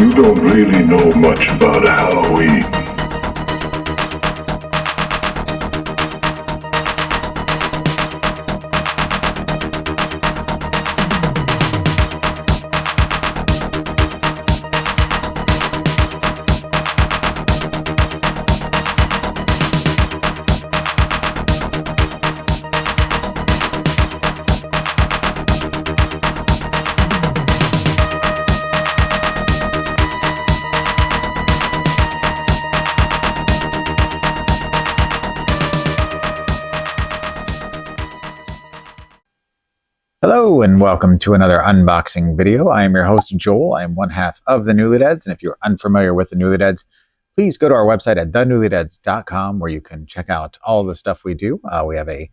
You don't really know much about Halloween. Hello and welcome to another unboxing video. I am your host Joel. I am one half of the Newlydeads, and if you're unfamiliar with the Newlydeads, please go to our website at thenewlydeads.com where you can check out all the stuff we do. We have a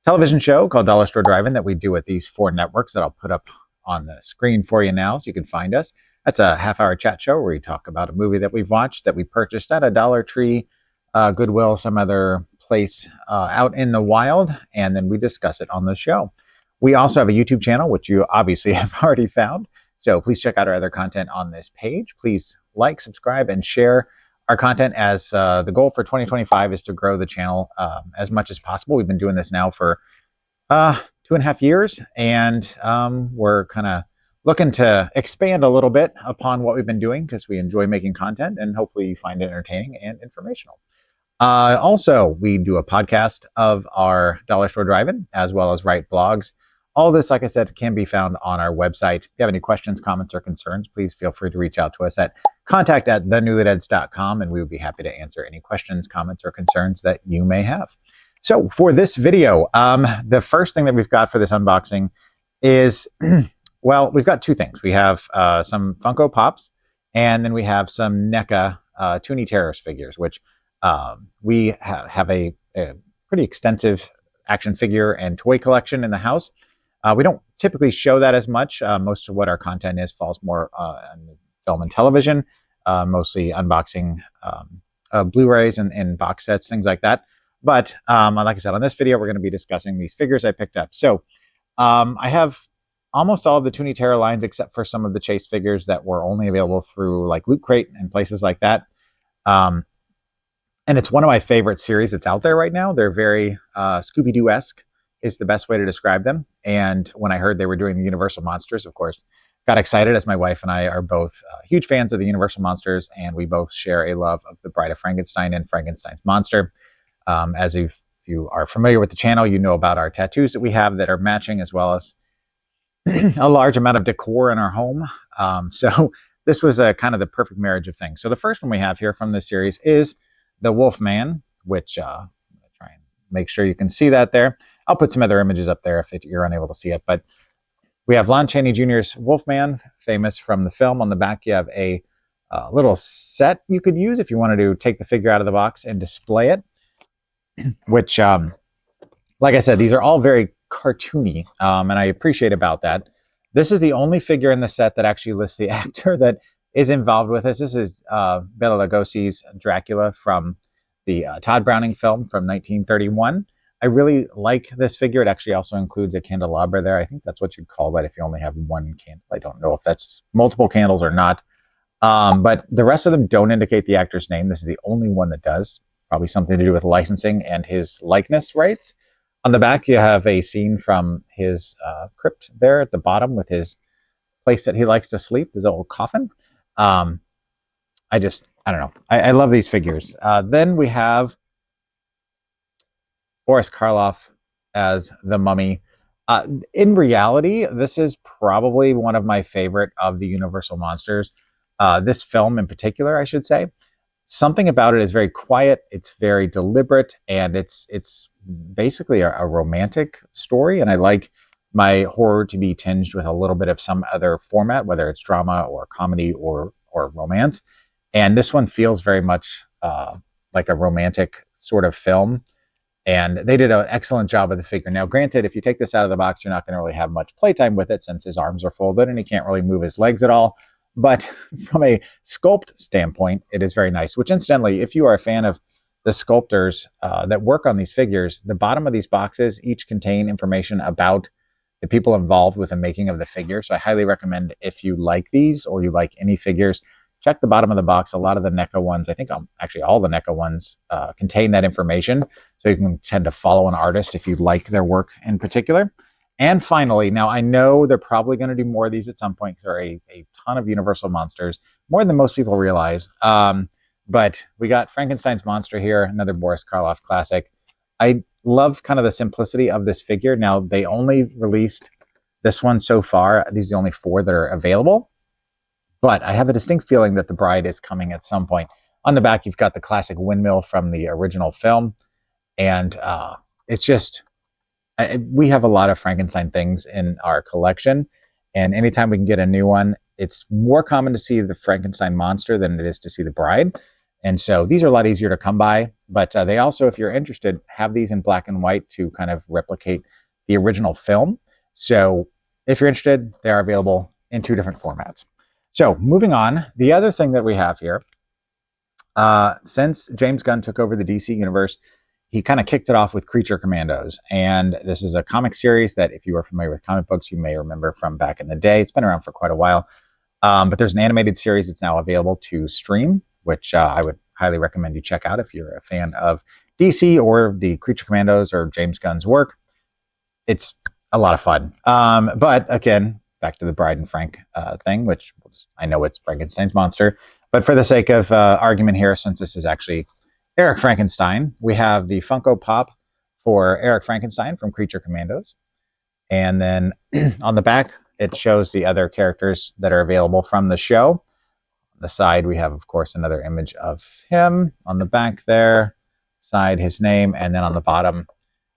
television show called Dollar Store Drive-In that we do at these 4 networks that I'll put up on the screen for you now so you can find us. That's a half-hour chat show where we talk about a movie that we've watched that we purchased at a Dollar Tree, Goodwill, some other place out in the wild, and then we discuss it on the show. We also have a YouTube channel, which you obviously have already found. So please check out our other content on this page. Please like, subscribe, and share our content, as the goal for 2025 is to grow the channel as much as possible. We've been doing this now for 2.5 years, and we're kind of looking to expand a little bit upon what we've been doing because we enjoy making content, and hopefully you find it entertaining and informational. Also, we do a podcast of our Dollar Store Drive-In, as well as write blogs. All this, like I said, can be found on our website. If you have any questions, comments, or concerns, please feel free to reach out to us at contact@thenewlydeads.com, and we would be happy to answer any questions, comments, or concerns that you may have. So for this video, the first thing that we've got for this unboxing is, well, we've got 2 things. We have some Funko Pops, and then we have some NECA Toony terrorist figures, which we have a pretty extensive action figure and toy collection in the house. We don't typically show that as much. Most of what our content is falls more on film and television, mostly unboxing Blu-rays and box sets, things like that. But like I said, on this video, we're going to be discussing these figures I picked up. So I have almost all of the Toony Terror lines except for some of the Chase figures that were only available through like Loot Crate and places like that. And it's one of my favorite series that's out there right now. They're very Scooby-Doo-esque is the best way to describe them. And when I heard they were doing the Universal Monsters, of course, got excited, as my wife and I are both huge fans of the Universal Monsters, and we both share a love of the Bride of Frankenstein and Frankenstein's monster. As if you are familiar with the channel, you know about our tattoos that we have that are matching, as well as a large amount of decor in our home. So this was a kind of the perfect marriage of things. So the first one we have here from this series is the Wolfman, which I'm going to try and make sure you can see that there. I'll put some other images up there if you're unable to see it. But we have Lon Chaney Jr.'s Wolfman, famous from the film. On the back, you have a little set you could use if you wanted to take the figure out of the box and display it, which, like I said, these are all very cartoony, and I appreciate about that. This is the only figure in the set that actually lists the actor that is involved with this. This is Bela Lugosi's Dracula from the Todd Browning film from 1931. I really like this figure. It actually also includes a candelabra there. I think that's what you'd call that if you only have one candle. I don't know if that's multiple candles or not. But the rest of them don't indicate the actor's name. This is the only one that does. Probably something to do with licensing and his likeness rights. On the back, you have a scene from his crypt there at the bottom with his place that he likes to sleep, his old coffin. I don't know. I love these figures. Then we have Boris Karloff as the Mummy. In reality, this is probably one of my favorite of the Universal Monsters. This film in particular, I should say. Something about it is very quiet, it's very deliberate, and it's basically a romantic story. And I like my horror to be tinged with a little bit of some other format, whether it's drama or comedy or romance. And this one feels very much like a romantic sort of film. And they did an excellent job of the figure. Now, granted, if you take this out of the box, you're not going to really have much playtime with it since his arms are folded and he can't really move his legs at all. But from a sculpt standpoint, it is very nice, which incidentally, if you are a fan of the sculptors that work on these figures, the bottom of these boxes each contain information about the people involved with the making of the figure. So I highly recommend, if you like these or you like any figures, check the bottom of the box. A lot of the NECA ones, I think actually all the NECA ones contain that information. So you can tend to follow an artist if you like their work in particular. And finally, now I know they're probably going to do more of these at some point because there are a ton of Universal monsters, more than most people realize. But we got Frankenstein's monster here, another Boris Karloff classic. I love kind of the simplicity of this figure. Now, they only released this one so far. These are the only 4 that are available. But I have a distinct feeling that the Bride is coming at some point. On the back, you've got the classic windmill from the original film. And it's just, we have a lot of Frankenstein things in our collection. And anytime we can get a new one, it's more common to see the Frankenstein monster than it is to see the Bride. And so these are a lot easier to come by. But they also, if you're interested, have these in black and white to kind of replicate the original film. So if you're interested, they are available in 2 different formats. So moving on, the other thing that we have here, since James Gunn took over the DC universe, he kind of kicked it off with Creature Commandos. And this is a comic series that if you are familiar with comic books, you may remember from back in the day. It's been around for quite a while. But there's an animated series that's now available to stream, which I would highly recommend you check out if you're a fan of DC or the Creature Commandos or James Gunn's work. It's a lot of fun. But again, back to the Bride and Frank thing, which I know it's Frankenstein's monster. But for the sake of argument here, since this is actually Eric Frankenstein, we have the Funko Pop for Eric Frankenstein from Creature Commandos. And then on the back, it shows the other characters that are available from the show. On the side, we have, of course, another image of him. On the back there, side, his name. And then on the bottom,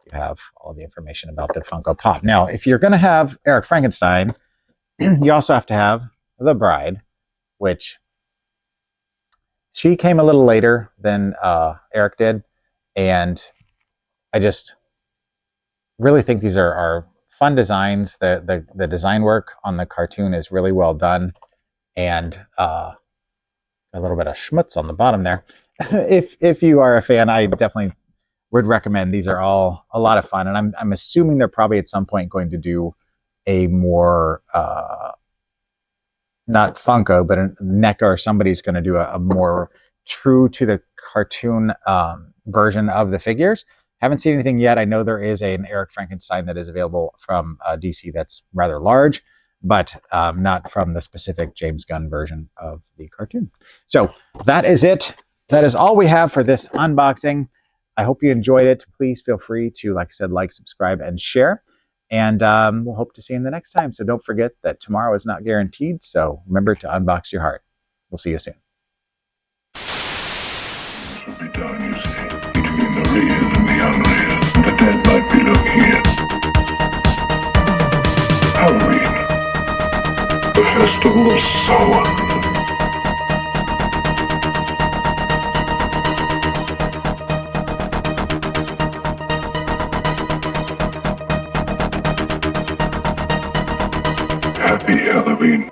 you have all the information about the Funko Pop. Now, if you're going to have Eric Frankenstein, you also have to have the Bride, which she came a little later than Eric did. And I just really think these are fun designs. The design work on the cartoon is really well done. And a little bit of schmutz on the bottom there. If you are a fan, I definitely would recommend. These are all a lot of fun. And I'm assuming they're probably at some point going to do a more, not Funko, but a NECA or somebody's going to do a more true to the cartoon version of the figures. Haven't seen anything yet. I know there is an Eric Frankenstein that is available from DC that's rather large, but not from the specific James Gunn version of the cartoon. So that is it. That is all we have for this unboxing. I hope you enjoyed it. Please feel free to, like I said, like, subscribe, and share. And we'll hope to see you in the next time. So don't forget that tomorrow is not guaranteed. So remember to unbox your heart. We'll see you soon. Should be done, you see, between the real and the unreal. The dead might be looking in. Halloween, the festival of Samhain. Happy Halloween.